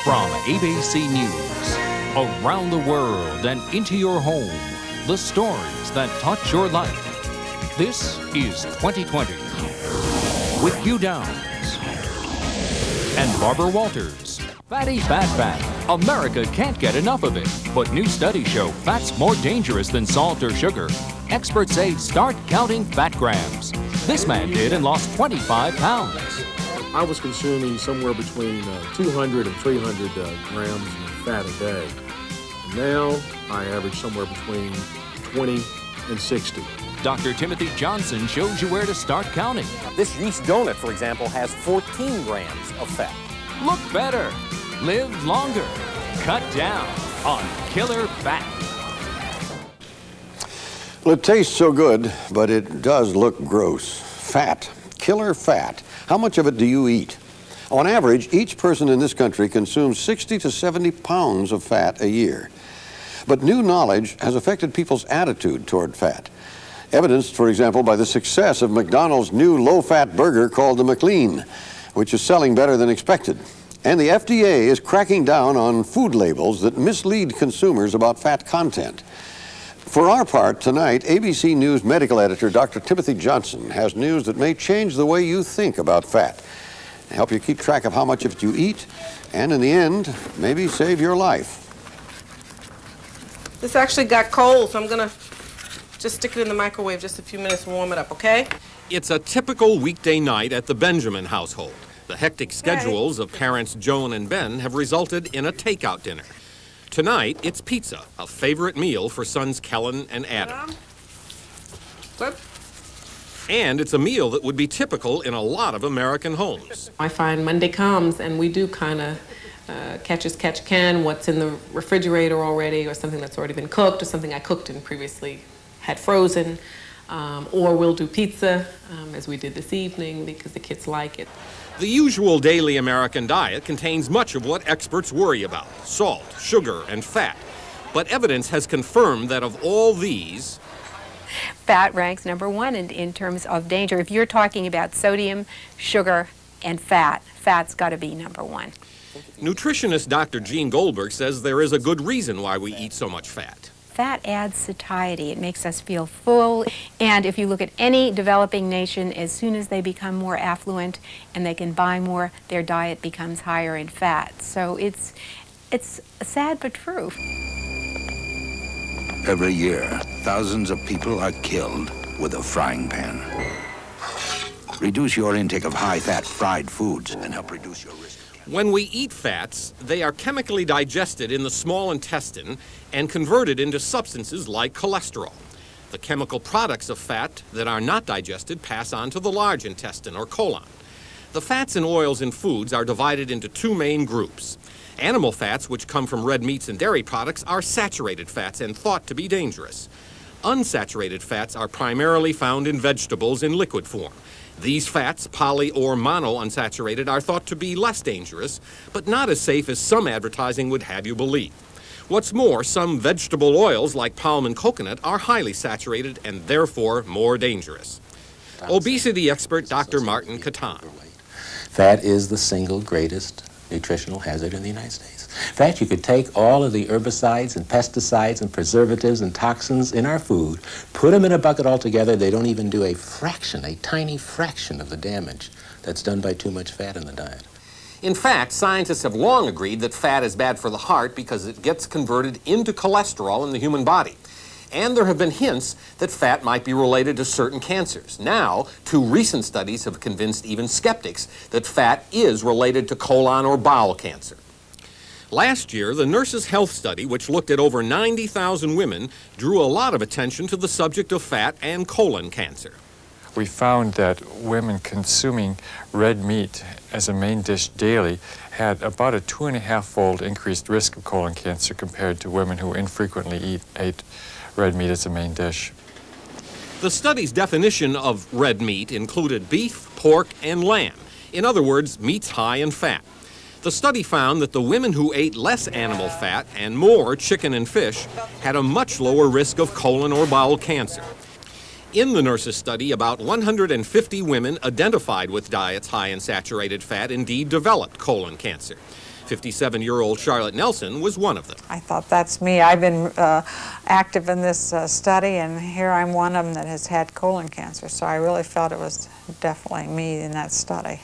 From ABC News, around the world and into your home, the stories that touch your life. This is 2020 with Hugh Downs and Barbara Walters. Fatty Fat Fat. America can't get enough of it, but new studies show fat's more dangerous than salt or sugar. Experts say start counting fat grams. This man did and lost 25 pounds. I was consuming somewhere between 200 and 300 grams of fat a day. And now I average somewhere between 20 and 60. Dr. Timothy Johnson shows you where to start counting. This yeast donut, for example, has 14 grams of fat. Look better, live longer, cut down on killer fat. Well, it tastes so good, but it does look gross. Fat, killer fat. How much of it do you eat? On average, each person in this country consumes 60 to 70 pounds of fat a year. But new knowledge has affected people's attitude toward fat. Evidenced, for example, by the success of McDonald's new low-fat burger called the McLean, which is selling better than expected. And the FDA is cracking down on food labels that mislead consumers about fat content. For our part, tonight, ABC News medical editor Dr. Timothy Johnson has news that may change the way you think about fat, help you keep track of how much of it you eat, and in the end, maybe save your life. This actually got cold, so I'm gonna just stick it in the microwave just a few minutes and warm it up, okay? It's a typical weekday night at the Benjamin household. The hectic schedules of parents Joan and Ben have resulted in a takeout dinner. Tonight, it's pizza, a favorite meal for sons Kellen and Adam. Good. And it's a meal that would be typical in a lot of American homes. I find Monday comes and we do kind of catch as catch can, what's in the refrigerator already, or something that's already been cooked, or something I cooked and previously had frozen. Or we'll do pizza, as we did this evening, because the kids like it. The usual daily American diet contains much of what experts worry about: salt, sugar, and fat. But evidence has confirmed that of all these, fat ranks number one in terms of danger. If you're talking about sodium, sugar, and fat, fat's got to be number one. Nutritionist Dr. Jean Goldberg says there is a good reason why we eat so much fat. Fat adds satiety. It makes us feel full. And if you look at any developing nation, as soon as they become more affluent and they can buy more, their diet becomes higher in fat. So it's sad but true. Every year, thousands of people are killed with a frying pan. Reduce your intake of high-fat fried foods and help reduce your risk. When we eat fats, they are chemically digested in the small intestine and converted into substances like cholesterol. The chemical products of fat that are not digested pass on to the large intestine, or colon. The fats and oils in foods are divided into two main groups. Animal fats, which come from red meats and dairy products, are saturated fats and thought to be dangerous. Unsaturated fats are primarily found in vegetables in liquid form. These fats, poly or monounsaturated, are thought to be less dangerous, but not as safe as some advertising would have you believe. What's more, some vegetable oils like palm and coconut are highly saturated and therefore more dangerous. Obesity expert Dr. Martin Catan. Fat is the single greatest nutritional hazard in the United States. In fact, you could take all of the herbicides and pesticides and preservatives and toxins in our food, put them in a bucket altogether, they don't even do a fraction, a tiny fraction of the damage that's done by too much fat in the diet. In fact, scientists have long agreed that fat is bad for the heart because it gets converted into cholesterol in the human body. And there have been hints that fat might be related to certain cancers. Now, two recent studies have convinced even skeptics that fat is related to colon or bowel cancer. Last year, the Nurses' Health Study, which looked at over 90,000 women, drew a lot of attention to the subject of fat and colon cancer. We found that women consuming red meat as a main dish daily had about a 2.5-fold increased risk of colon cancer compared to women who infrequently ate red meat as a main dish. The study's definition of red meat included beef, pork, and lamb. In other words, meats high in fat. The study found that the women who ate less animal fat and more chicken and fish had a much lower risk of colon or bowel cancer. In the nurses' study, about 150 women identified with diets high in saturated fat indeed developed colon cancer. 57-year-old Charlotte Nelson was one of them. I thought, that's me. I've been active in this study, and here I'm one of them that has had colon cancer, so I really felt it was definitely me in that study.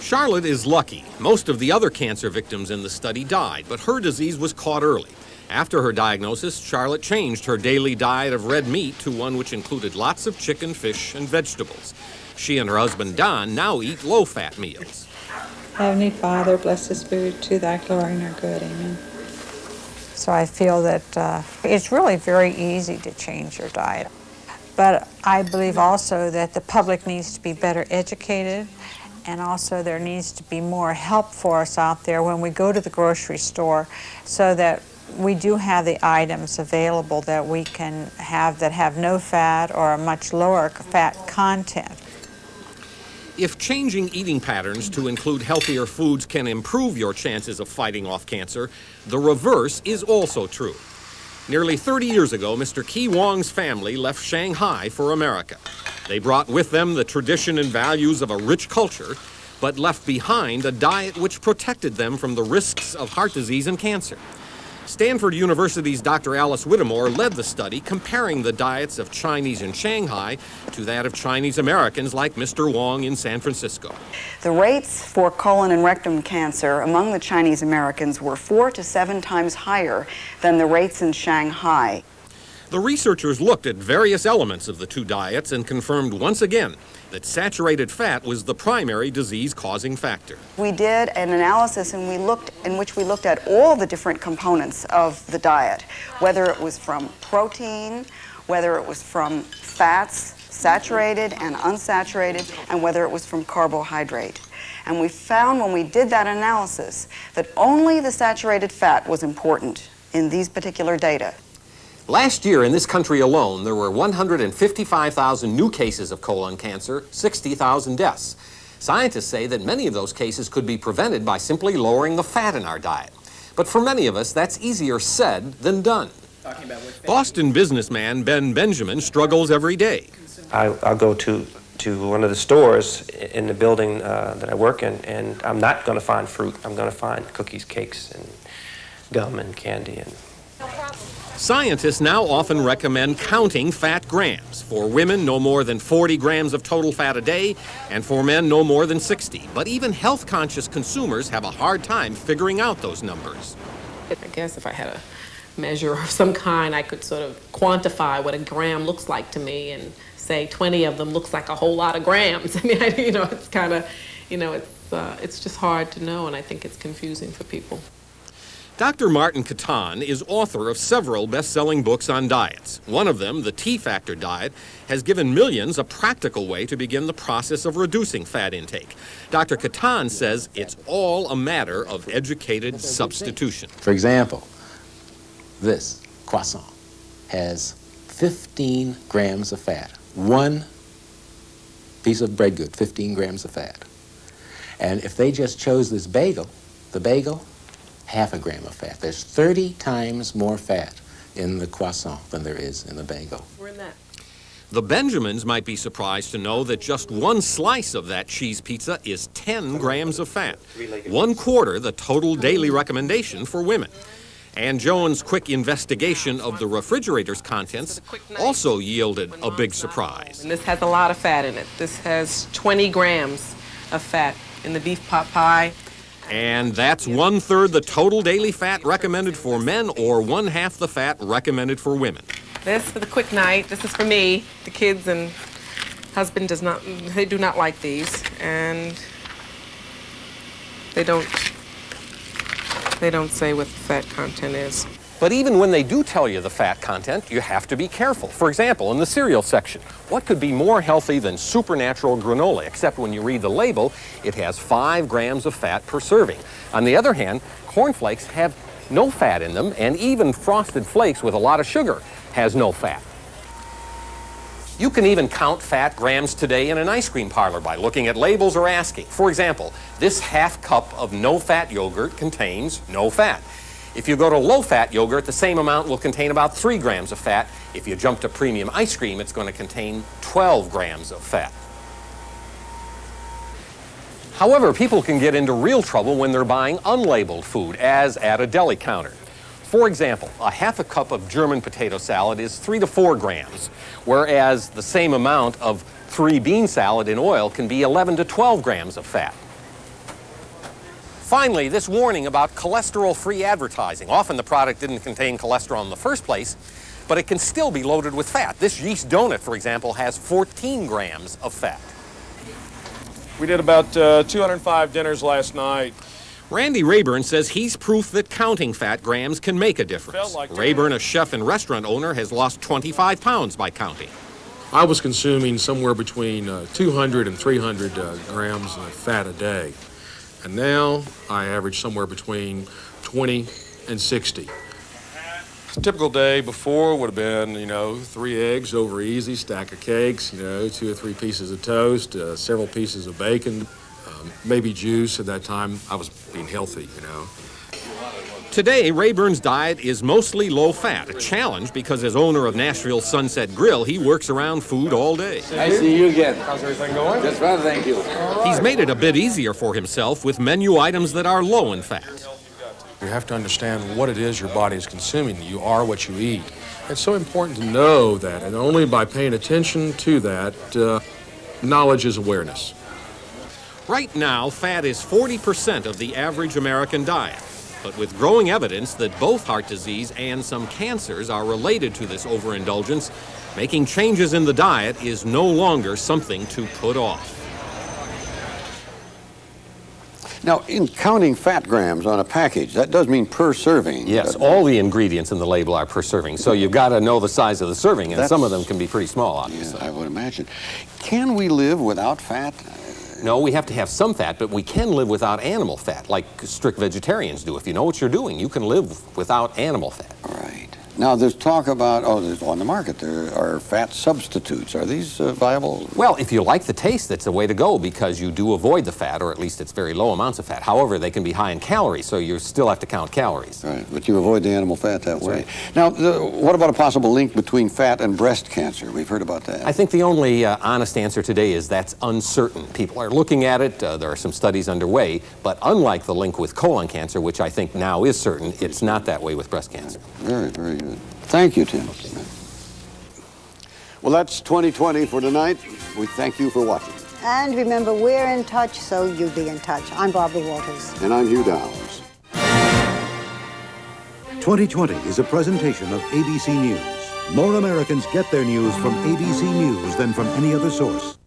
Charlotte is lucky. Most of the other cancer victims in the study died, but her disease was caught early. After her diagnosis, Charlotte changed her daily diet of red meat to one which included lots of chicken, fish, and vegetables. She and her husband, Don, now eat low-fat meals. Heavenly Father, bless this food to thy glory and our good. Amen. So I feel that it's really very easy to change your diet. But I believe also that the public needs to be better educated, and also there needs to be more help for us out there when we go to the grocery store, so that we do have the items available that we can have that have no fat or a much lower fat content. If changing eating patterns to include healthier foods can improve your chances of fighting off cancer, the reverse is also true. Nearly 30 years ago, Mr. Ki Wong's family left Shanghai for America. They brought with them the tradition and values of a rich culture, but left behind a diet which protected them from the risks of heart disease and cancer. Stanford University's Dr. Alice Whittemore led the study comparing the diets of Chinese in Shanghai to that of Chinese Americans like Mr. Wong in San Francisco. The rates for colon and rectum cancer among the Chinese Americans were 4 to 7 times higher than the rates in Shanghai. The researchers looked at various elements of the two diets and confirmed once again that saturated fat was the primary disease-causing factor. We did an analysis in which we looked at all the different components of the diet, whether it was from protein, whether it was from fats, saturated and unsaturated, and whether it was from carbohydrate. And we found when we did that analysis that only the saturated fat was important in these particular data. Last year in this country alone, there were 155,000 new cases of colon cancer, 60,000 deaths. Scientists say that many of those cases could be prevented by simply lowering the fat in our diet. But for many of us, that's easier said than done. Boston businessman Ben Benjamin struggles every day. I'll go to one of the stores in the building that I work in, and I'm not going to find fruit. I'm going to find cookies, cakes, and gum and candy. Scientists now often recommend counting fat grams. For women, no more than 40 grams of total fat a day, and for men, no more than 60. But even health-conscious consumers have a hard time figuring out those numbers. I guess if I had a measure of some kind, I could sort of quantify what a gram looks like to me and say 20 of them looks like a whole lot of grams. I mean, it's kind of, it's just hard to know, and I think it's confusing for people. Dr. Martin Catan is author of several best-selling books on diets. One of them, The T-Factor Diet, has given millions a practical way to begin the process of reducing fat intake. Dr. Catan says it's all a matter of educated substitution. For example, this croissant has 15 grams of fat. One piece of bread good, 15 grams of fat. And if they just chose this bagel, the bagel, half a gram of fat. There's 30 times more fat in the croissant than there is in the bagel. We're in that. The Benjamins might be surprised to know that just one slice of that cheese pizza is 10 grams of fat, 1/4 the total daily recommendation for women. Ann Jones' quick investigation of the refrigerator's contents also yielded a big surprise. And this has a lot of fat in it. This has 20 grams of fat in the beef pot pie. And that's 1/3 the total daily fat recommended for men, or 1/2 the fat recommended for women. This for the quick night. This is for me. The kids and husband do not like these, and they don't say what the fat content is. But even when they do tell you the fat content, you have to be careful. For example, in the cereal section, what could be more healthy than Supernatural granola? Except when you read the label, it has 5 grams of fat per serving. On the other hand, cornflakes have no fat in them, and even Frosted Flakes with a lot of sugar has no fat. You can even count fat grams today in an ice cream parlor by looking at labels or asking. For example, this half cup of no-fat yogurt contains no fat. If you go to low-fat yogurt, the same amount will contain about 3 grams of fat. If you jump to premium ice cream, it's going to contain 12 grams of fat. However, people can get into real trouble when they're buying unlabeled food, as at a deli counter. For example, a half a cup of German potato salad is 3 to 4 grams, whereas the same amount of 3 bean salad in oil can be 11 to 12 grams of fat. Finally, this warning about cholesterol-free advertising. Often the product didn't contain cholesterol in the first place, but it can still be loaded with fat. This yeast donut, for example, has 14 grams of fat. We did about 205 dinners last night. Randy Rayburn says he's proof that counting fat grams can make a difference. Rayburn, a chef and restaurant owner, has lost 25 pounds by counting. I was consuming somewhere between 200 and 300 grams of fat a day. And now I average somewhere between 20 and 60. A typical day before would have been, 3 eggs over easy, stack of cakes, 2 or 3 pieces of toast, several pieces of bacon, maybe juice. At that time, I was being healthy, Today, Rayburn's diet is mostly low-fat, a challenge because as owner of Nashville's Sunset Grill, he works around food all day. I see you again. How's everything going? Just fine, thank you. He's made it a bit easier for himself with menu items that are low in fat. You have to understand what it is your body is consuming. You are what you eat. It's so important to know that, and only by paying attention to that, knowledge is awareness. Right now, fat is 40% of the average American diet. But with growing evidence that both heart disease and some cancers are related to this overindulgence, making changes in the diet is no longer something to put off. Now, in counting fat grams on a package, that does mean per serving. Yes, all the ingredients in the label are per serving, so you've got to know the size of the serving, and some of them can be pretty small, obviously. Yeah, I would imagine. Can we live without fat? No, we have to have some fat, but we can live without animal fat, like strict vegetarians do. If you know what you're doing, you can live without animal fat. Right. Now, there's talk about, there's on the market, there are fat substitutes. Are these viable? Well, if you like the taste, that's the way to go because you do avoid the fat, or at least it's very low amounts of fat. However, they can be high in calories, so you still have to count calories. Right, but you avoid the animal fat that way. Right. Now, what about a possible link between fat and breast cancer? We've heard about that. I think the only honest answer today is that's uncertain. People are looking at it. There are some studies underway, but unlike the link with colon cancer, which I think now is certain, it's not that way with breast cancer. Very, very good. Thank you, Tim. Well, that's 2020 for tonight. We thank you for watching. And remember, we're in touch, so you be in touch. I'm Barbara Walters. And I'm Hugh Downs. 2020 is a presentation of ABC News. More Americans get their news from ABC News than from any other source.